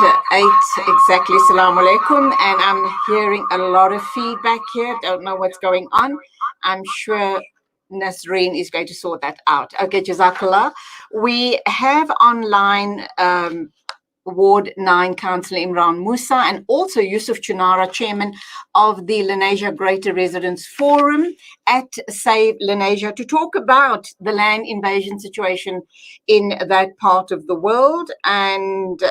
8 exactly. Assalamu alaikum. And I'm hearing a lot of feedback here. Don't know what's going on. I'm sure Nasreen is going to sort that out. Okay, Jazakallah. We have online Ward 9 Councillor Imraan Moosa and also Yousuf Choonara, Chairman of the Lenasia Greater Residents Forum at Save Lenasia, to talk about the land invasion situation in that part of the world. And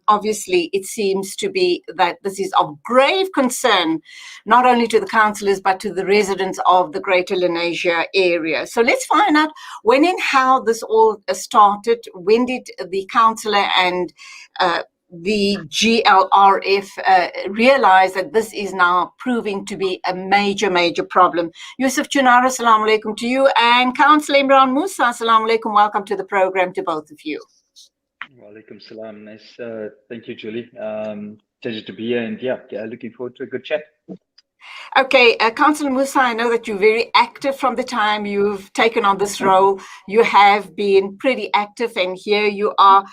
obviously it seems to be that this is of grave concern, not only to the councillors, but to the residents of the Greater Lenasia area. So let's find out when and how this all started. When did the councillor and the GLRF realize that this is now proving to be a major problem? Yousuf Choonara, assalamu alaikum to you, and Councillor Imraan Moosa, assalamu alaikum. Welcome to the program to both of you. Wa alaikum salam. Nice. Thank you, Julie. Pleasure to be here, and looking forward to a good chat. Okay, Councillor Moosa, I know that you're very active from the time you've taken on this role. You have been pretty active, and here you are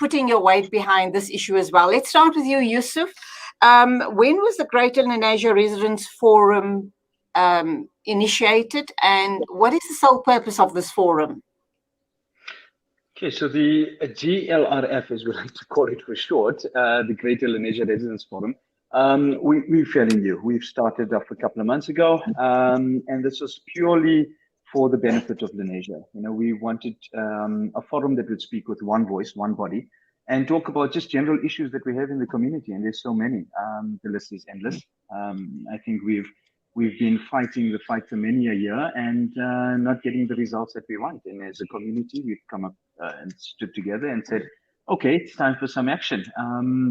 putting your weight behind this issue as well. Let's start with you, Yousuf. When was the Greater Lenasia Residents Forum initiated, and what is the sole purpose of this forum? Okay, so the GLRF, as we like to call it for short, the Greater Lenasia Residents Forum, we're fairly new. We've started off a couple of months ago, and this was purely for the benefit of Lenasia. You know, we wanted a forum that would speak with one voice, one body, and talk about just general issues that we have in the community. And there's so many. The list is endless. I think we've been fighting the fight for many a year and not getting the results that we want. And as a community, we've come up and stood together and said, okay, it's time for some action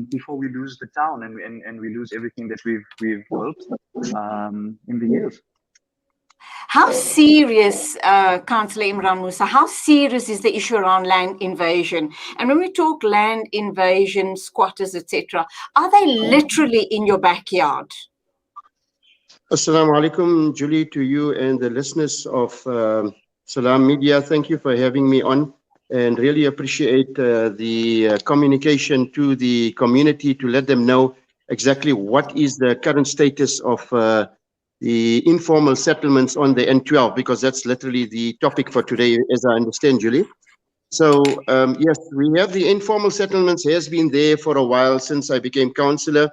before we lose the town and we lose everything that we've built in the years. How serious, Councillor Imraan Moosa, how serious is the issue around land invasion? And when we talk land invasion, squatters, etc., are they literally in your backyard? Assalamu alaikum, Julie, to you and the listeners of Salam Media. Thank you for having me on, and really appreciate the communication to the community to let them know exactly what is the current status of the informal settlements on the N12, because that's literally the topic for today, as I understand, Julie. So yes, we have the informal settlements, has been there for a while since I became councillor.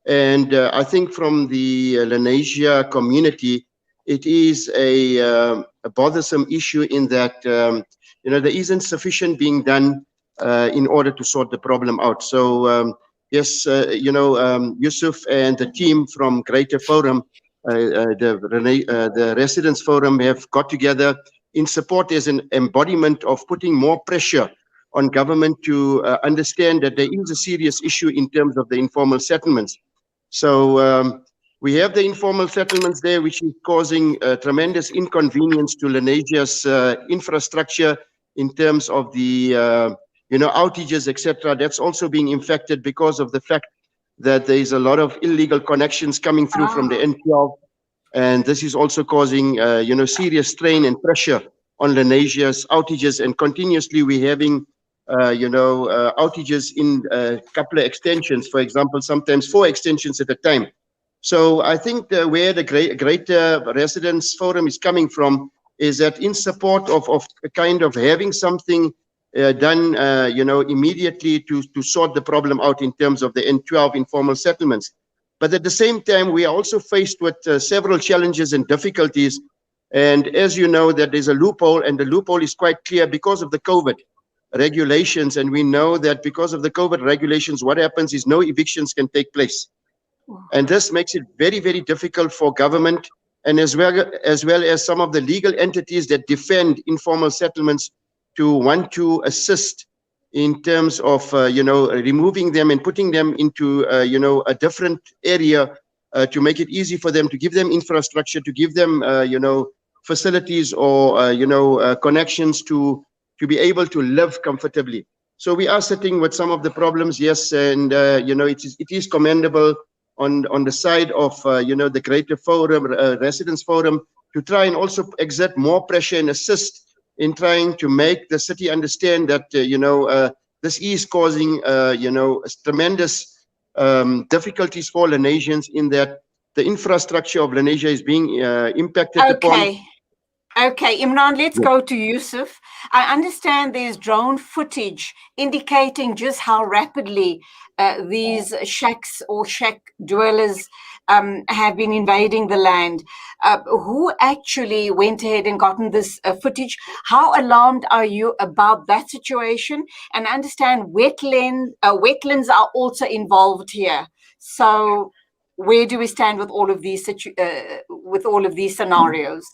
And I think from the Lenasia community, it is a bothersome issue in that, you know, there isn't sufficient being done in order to sort the problem out. So yes, you know, Yousuf and the team from Greater Forum, the Residents Forum, have got together in support as an embodiment of putting more pressure on government to understand that there is a serious issue in terms of the informal settlements. So we have the informal settlements there, which is causing tremendous inconvenience to Lenasia's infrastructure in terms of the you know, outages, etc. That's also being impacted because of the fact that there is a lot of illegal connections coming through from the N12, and this is also causing you know, serious strain and pressure on Lenasia's outages. And continuously we're having you know, outages in a couple of extensions, for example, sometimes 4 extensions at a time. So I think where the Greater Residents Forum is coming from is that in support of kind of having something done, you know, immediately to sort the problem out in terms of the N12 informal settlements. But at the same time, we are also faced with several challenges and difficulties. And as you know, that there's a loophole, and the loophole is quite clear because of the COVID regulations. And we know that because of the COVID regulations, what happens is no evictions can take place. And this makes it very, very difficult for government, and as well as some of the legal entities that defend informal settlements, to want to assist in terms of you know, removing them and putting them into you know, a different area to make it easy for them, to give them infrastructure, to give them you know, facilities or you know, connections to be able to live comfortably. So we are sitting with some of the problems, yes, and you know, it is commendable on the side of you know, the Greater Forum, Residents Forum, to try and also exert more pressure and assist in trying to make the city understand that you know, this is causing, tremendous difficulties for Lenasians, in that the infrastructure of Lenasia is being impacted upon. Okay, Imraan, let's go to Yousuf. I understand there's drone footage indicating just how rapidly these shacks or shack dwellers have been invading the land. Who actually went ahead and gotten this footage? How alarmed are you about that situation? And I understand wetlands are also involved here. So where do we stand with all of these scenarios?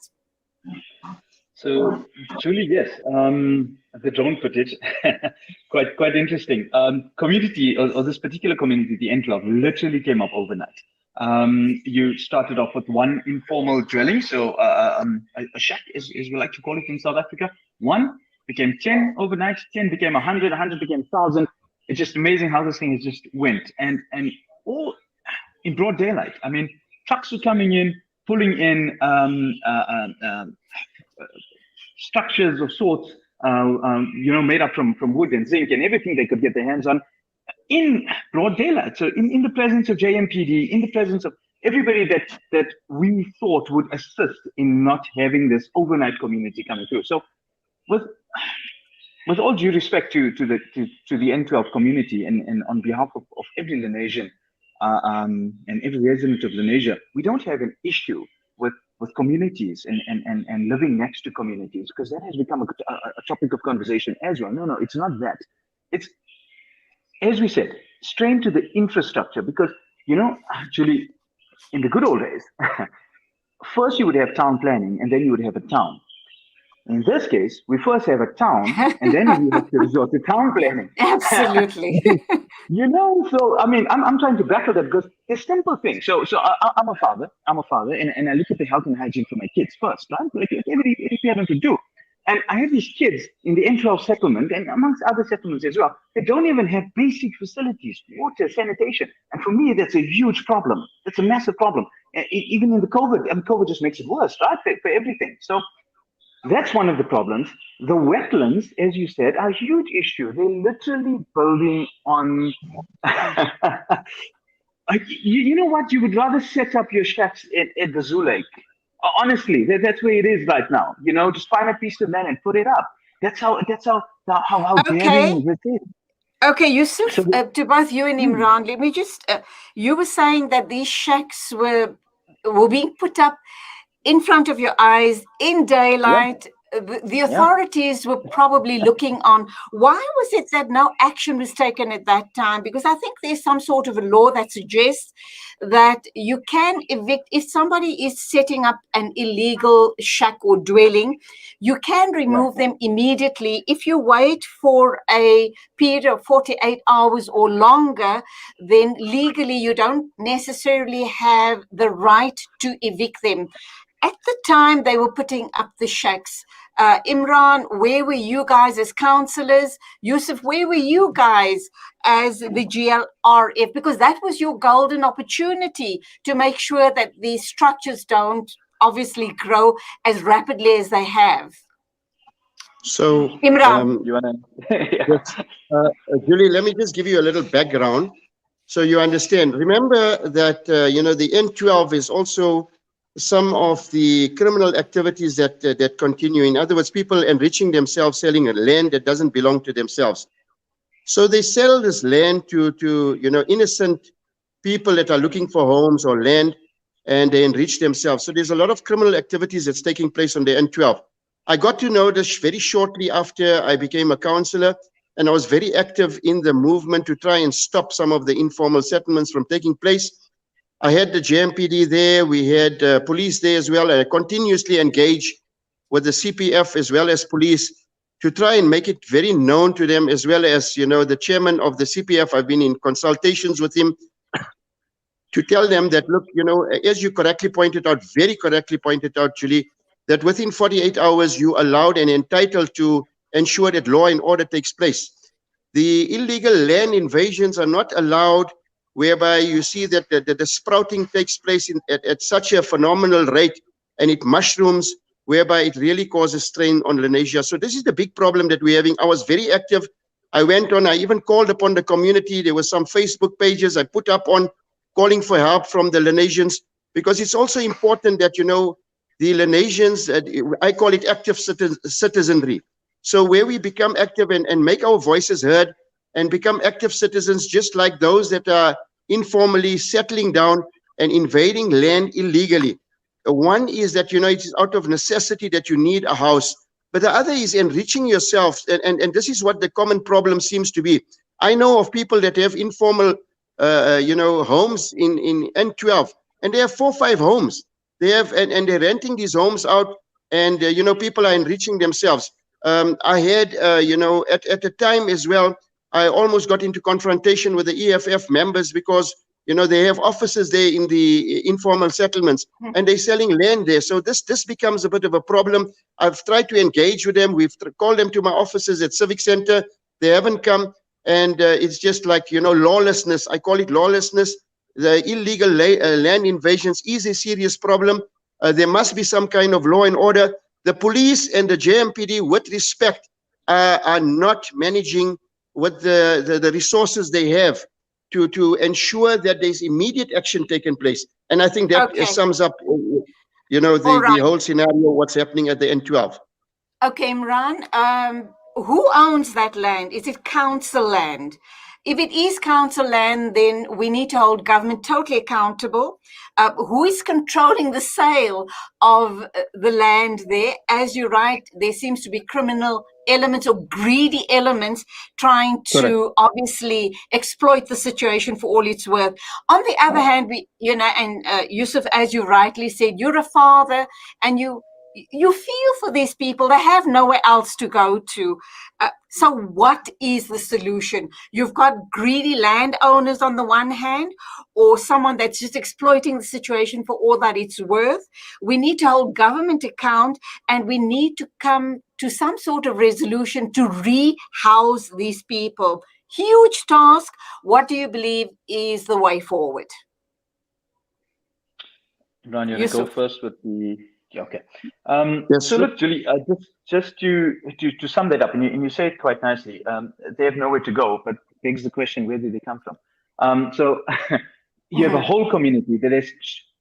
So, Julie, yes, the drone footage, quite interesting. Community, or this particular community, the Enclave, literally came up overnight. You started off with one informal dwelling, so a shack, as we like to call it in South Africa. One became 10 overnight, 10 became 100, 100 became 1,000. It's just amazing how this thing has just went, and all in broad daylight. I mean, trucks were coming in, pulling in structures of sorts, made up from wood and zinc and everything they could get their hands on in broad daylight. So in the presence of JMPD, in the presence of everybody that we thought would assist in not having this overnight community coming through. So with all due respect to the N12 community, and on behalf of every Lenasian and every resident of Lenasia, we don't have an issue with communities and living next to communities, because that has become a topic of conversation as well. No, it's not that. It's, as we said, strained to the infrastructure, because, actually, in the good old days, first you would have town planning, and then you would have a town. In this case, we first have a town, and then we have to resort to town planning. Absolutely. So I mean, I'm trying to battle that, because it's simple things. So I'm a father, and I look at the health and hygiene for my kids first, right? Like every parent would do. And I have these kids in the N12 settlement, and amongst other settlements as well, they don't even have basic facilities, water, sanitation. And for me, that's a huge problem. That's a massive problem. Even in the COVID, COVID just makes it worse, right? For everything. So that's one of the problems. The wetlands, as you said, are a huge issue. They're literally building on. You know what? You would rather set up your shacks at the zoo lake. Honestly, that's where it is right now. Just find a piece of land and put it up. That's how daring it is. Okay, Yousuf, to both you and Imraan, let me just. You were saying that these shacks were being put up in front of your eyes in daylight. The authorities were probably looking on. Why was it that no action was taken at that time? Because I think there's some sort of a law that suggests that you can evict, if somebody is setting up an illegal shack or dwelling, you can remove them immediately. If you wait for a period of 48 hours or longer, then legally you don't necessarily have the right to evict them. At the time they were putting up the shacks, Imraan, where were you guys as councillors? Yousuf, where were you guys as the GLRF? Because that was your golden opportunity to make sure that these structures don't obviously grow as rapidly as they have. So, Imraan. You wanna? Julie, let me just give you a little background so you understand. Remember that, the N12 is also some of the criminal activities that continue. In other words, people enriching themselves, selling land that doesn't belong to themselves. So they sell this land to innocent people that are looking for homes or land, and they enrich themselves. So there's a lot of criminal activities that's taking place on the N12. I got to know this very shortly after I became a councillor, and I was very active in the movement to try and stop some of the informal settlements from taking place. I had the JMPD there, we had police there as well, and I continuously engage with the CPF as well as police to try and make it very known to them, as well as, the chairman of the CPF. I've been in consultations with him to tell them that, look, as you correctly pointed out, very correctly pointed out, Julie, that within 48 hours, you allowed and entitled to ensure that law and order takes place. The illegal land invasions are not allowed, whereby you see that the sprouting takes place at such a phenomenal rate, and it mushrooms, whereby it really causes strain on Lenasia. So this is the big problem that we're having. I was very active I went on, I even called upon the community. There were some Facebook pages I put up on calling for help from the Lenasians, because it's also important that, you know, the Lenasians, I call it active citizenry. So where we become active and make our voices heard and become active citizens, just like those that are informally settling down and invading land illegally. One is that, you know, it is out of necessity that you need a house, but the other is enriching yourself. And this is what the common problem seems to be. I know of people that have informal, you know, homes in N12, and they have 4 or 5 homes. They have, and they're renting these homes out, and, you know, people are enriching themselves. I had, you know, at the time as well, I almost got into confrontation with the EFF members because, you know, they have offices there in the informal settlements, and they're selling land there. So this becomes a bit of a problem. I've tried to engage with them. We've called them to my offices at Civic Center. They haven't come. And it's just like, you know, lawlessness. I call it lawlessness. The illegal land invasions is a serious problem. There must be some kind of law and order. The police and the JMPD, with respect, are not managing with the resources they have to ensure that there's immediate action taking place. And I think that sums up, you know, the whole scenario, what's happening at the N12. Okay, Imraan, who owns that land? Is it council land? If it is council land, then we need to hold government totally accountable. Who is controlling the sale of the land there? As you're right, there seems to be criminal elements or greedy elements trying to obviously exploit the situation for all it's worth. On the other hand, we, you know, and Yousuf, as you rightly said, you're a father and you feel for these people. They have nowhere else to go to. So what is the solution? You've got greedy landowners on the one hand, or someone that's just exploiting the situation for all that it's worth. We need to hold government account, and we need to come to some sort of resolution to rehouse these people. Huge task. What do you believe is the way forward? Imraan, you want to go first with the... Okay. Yes, so look, Julie, just to sum that up, and you say it quite nicely, they have nowhere to go, but begs the question, where did they come from? So you have a whole community that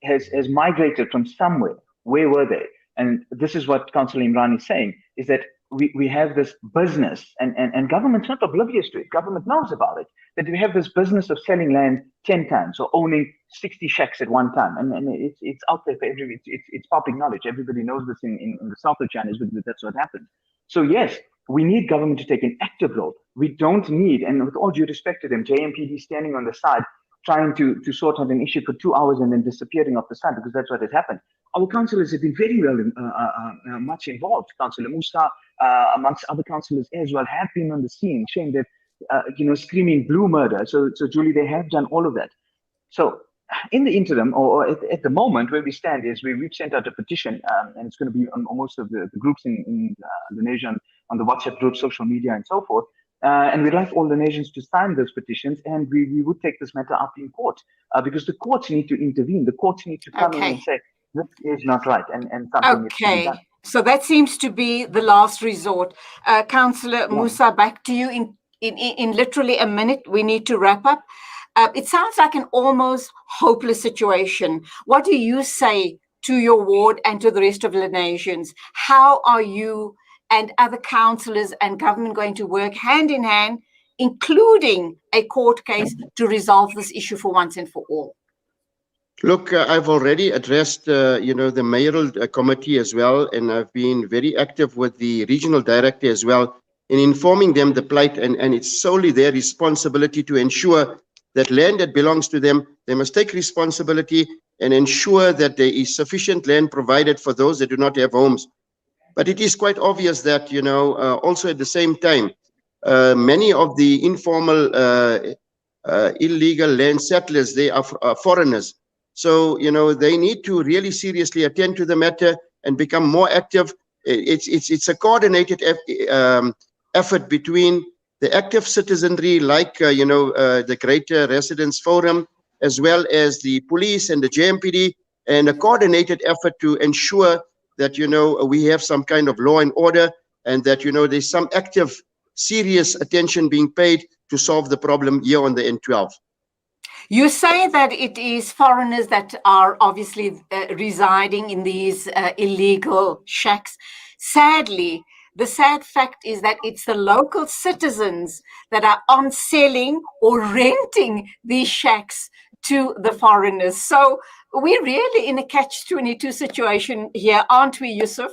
has migrated from somewhere. Where were they? And this is what Councillor Imraan is saying, is that we have this business, and government's not oblivious to it. Government knows about it, that we have this business of selling land 10 times or owning 60 shacks at one time. And it's out there for everybody. It's public knowledge. Everybody knows this in the South of China, but that's what happened. So yes, we need government to take an active role. We don't need, and with all due respect to them, JMPD standing on the side, trying to sort out an issue for 2 hours and then disappearing off the side, because that's what has happened. Our councillors have been very well much involved. Councillor Moosa, amongst other councillors as well, have been on the scene, saying that, you know, screaming blue murder. So Julie, they have done all of that. So in the interim, or at the moment where we stand, is we've sent out a petition, and it's going to be on most of the groups in Lenasia, on the WhatsApp group, social media, and so forth. And we'd like all the nations to sign those petitions, and we would take this matter up in court, because the courts need to intervene. The courts need to come in and say, this is not right, and something needs to be done. So that seems to be the last resort. Councillor Moosa, back to you in literally a minute. We need to wrap up. It sounds like an almost hopeless situation. What do you say to your ward and to the rest of the Lenasians? How are you and other councillors and government going to work hand in hand, including a court case, to resolve this issue for once and for all? Look, I've already addressed, you know, the mayoral committee as well, and I've been very active with the regional director as well in informing them the plight, and it's solely their responsibility to ensure that land that belongs to them, they must take responsibility and ensure that there is sufficient land provided for those that do not have homes. But it is quite obvious that, you know, also at the same time, many of the informal illegal land settlers, they are foreigners. So, you know, they need to really seriously attend to the matter and become more active. It's a coordinated effort between the active citizenry, like, you know, the Greater Residents Forum, as well as the police and the JMPD, and a coordinated effort to ensure that, you know, we have some kind of law and order, and that, you know, there's some active serious attention being paid to solve the problem here on the N12. You say that it is foreigners that are obviously residing in these illegal shacks. Sadly, the sad fact is that it's the local citizens that are on selling or renting these shacks to the foreigners. So we're really in a catch-22 situation here, aren't we, Yousuf?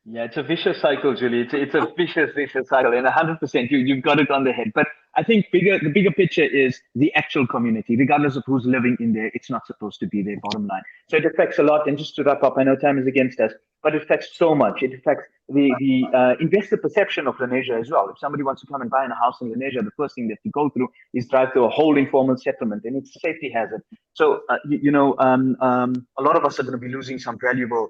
Yeah, it's a vicious cycle, Julie. It's a vicious cycle, and 100%, you've got it on the head. But I think the bigger picture is the actual community, regardless of who's living in there. It's not supposed to be their bottom line. So it affects a lot. And just to wrap up, I know time is against us, but it affects so much. It affects the investor perception of Lenasia as well. If somebody wants to come and buy a house in Lenasia, the first thing that you go through is drive to a whole informal settlement, and it's a safety hazard. So a lot of us are going to be losing some valuable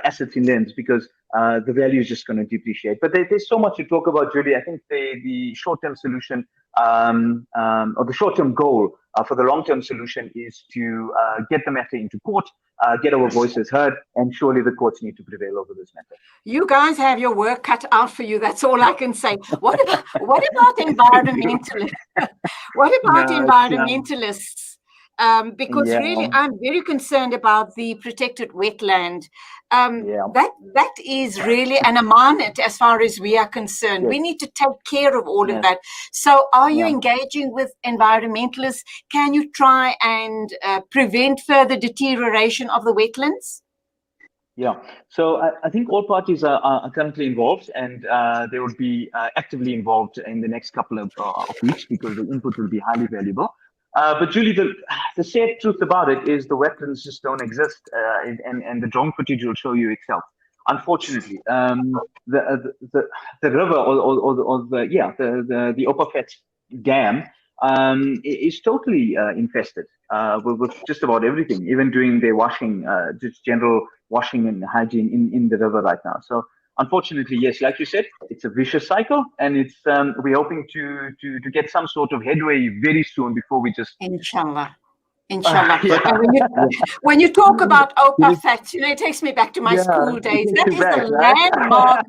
assets in lands because the value is just going to depreciate. But there's so much to talk about, Julie. I think the short-term solution or the short-term goal for the long-term solution is to get the matter into court, get our voices heard, and surely the courts need to prevail over this matter. You guys have your work cut out for you. That's all I can say. What about environmentalists? What about environmentalists? Because really, I'm very concerned about the protected wetland. That is really an amanat as far as we are concerned. We need to take care of all of that. So are you engaging with environmentalists? Can you try and prevent further deterioration of the wetlands? Yeah, so I think all parties are currently involved, and they will be actively involved in the next couple of weeks because the input will be highly valuable. But Julie, the sad truth about it is the wetlands just don't exist, and the drone footage will show you itself. Unfortunately, the river or the Opafet Dam is totally infested with just about everything, even doing their washing, just general washing and hygiene in the river right now. So unfortunately, yes, like you said, it's a vicious cycle, and it's we're hoping to get some sort of headway very soon before we just. Inshallah. Inshallah. When you talk about Opafet, it takes me back to my school days. That is a landmark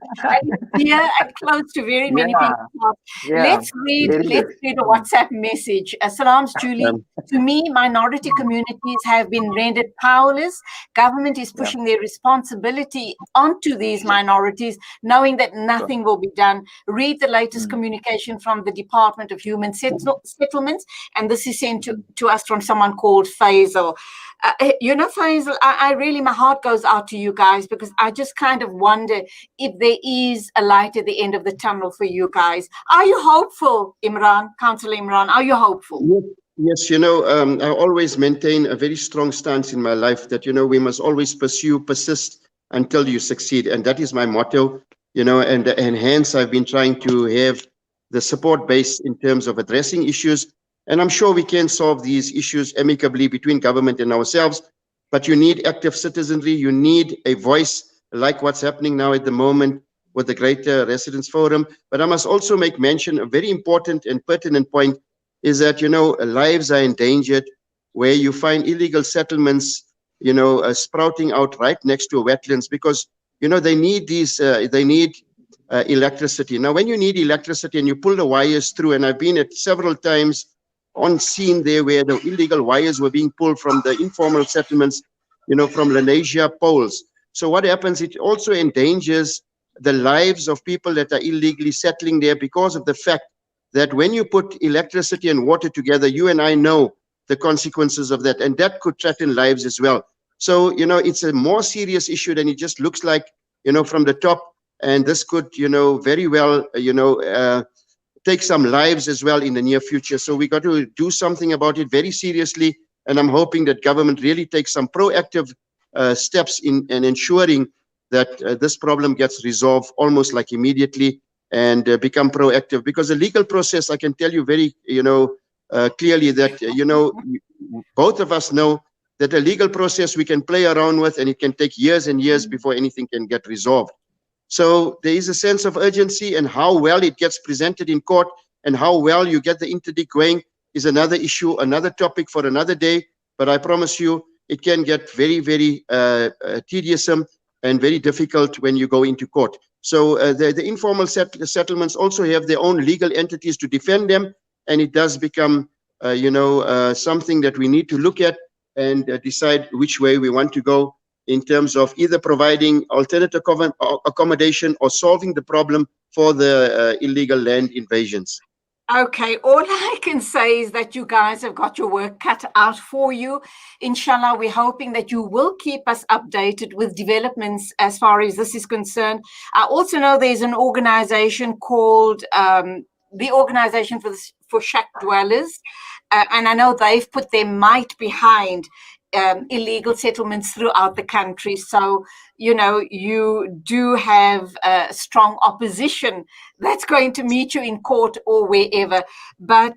here and close to very many people. Let's read a WhatsApp message. Salams, Julie. To me, minority communities have been rendered powerless. Government is pushing their responsibility onto these minorities, knowing that nothing will be done. Read the latest communication from the Department of Human Settlements, and this is sent to us from someone called Faisal. Faisal, I really, my heart goes out to you guys because I just kind of wonder if there is a light at the end of the tunnel for you guys. Are you hopeful, Imraan, Councillor Imraan? Are you hopeful? Yes, I always maintain a very strong stance in my life that, we must always persist until you succeed. And that is my motto, and hence I've been trying to have the support base in terms of addressing issues. And I'm sure we can solve these issues amicably between government and ourselves, but you need active citizenry. You need a voice like what's happening now at the moment with the Greater Residents Forum. But I must also make mention, a very important and pertinent point is that, lives are endangered where you find illegal settlements, sprouting out right next to wetlands because, they need electricity. Now, when you need electricity and you pull the wires through, and I've been at several times on scene there where the illegal wires were being pulled from the informal settlements, from Lenasia poles. So what happens, it also endangers the lives of people that are illegally settling there because of the fact that when you put electricity and water together, you and I know the consequences of that, and that could threaten lives as well. So, it's a more serious issue than it just looks like, from the top, and this could, very well, take some lives as well in the near future. So we got to do something about it very seriously. And I'm hoping that government really takes some proactive steps in ensuring that this problem gets resolved almost like immediately and become proactive. Because the legal process, I can tell you very, clearly that, both of us know that the legal process we can play around with and it can take years and years before anything can get resolved. So there is a sense of urgency, and how well it gets presented in court and how well you get the interdict going is another issue, another topic for another day. But I promise you, it can get very, very tedious and very difficult when you go into court. So the informal settlements also have their own legal entities to defend them, and it does become, something that we need to look at and decide which way we want to go in terms of either providing alternative accommodation or solving the problem for the illegal land invasions. Okay, all I can say is that you guys have got your work cut out for you. Inshallah, we're hoping that you will keep us updated with developments as far as this is concerned. I also know there's an organization called the Organization for Shack Dwellers, and I know they've put their might behind illegal settlements throughout the country. So, you do have strong opposition that's going to meet you in court or wherever. But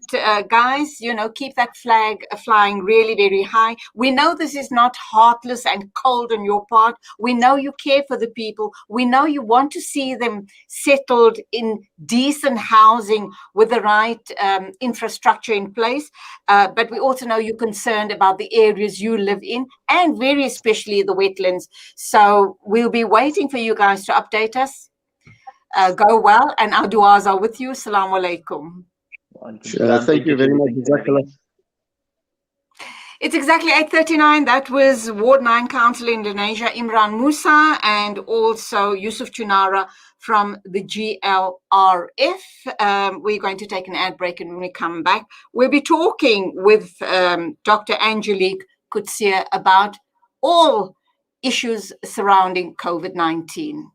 guys, keep that flag flying really, very high. We know this is not heartless and cold on your part. We know you care for the people. We know you want to see them settled in decent housing with the right infrastructure in place. But we also know you're concerned about the areas you live in, and very especially the wetlands. So we'll be waiting for you guys to update us. Go well, and our du'as are with you. Assalamu alaikum. Thank you very much. It's exactly 8:39. That was Ward 9 Councillor Indonesia, Imraan Moosa, and also Yousuf Choonara from the GLRF. We're going to take an ad break, and when we come back, we'll be talking with Dr. Angelique Coetzee about all issues surrounding COVID-19.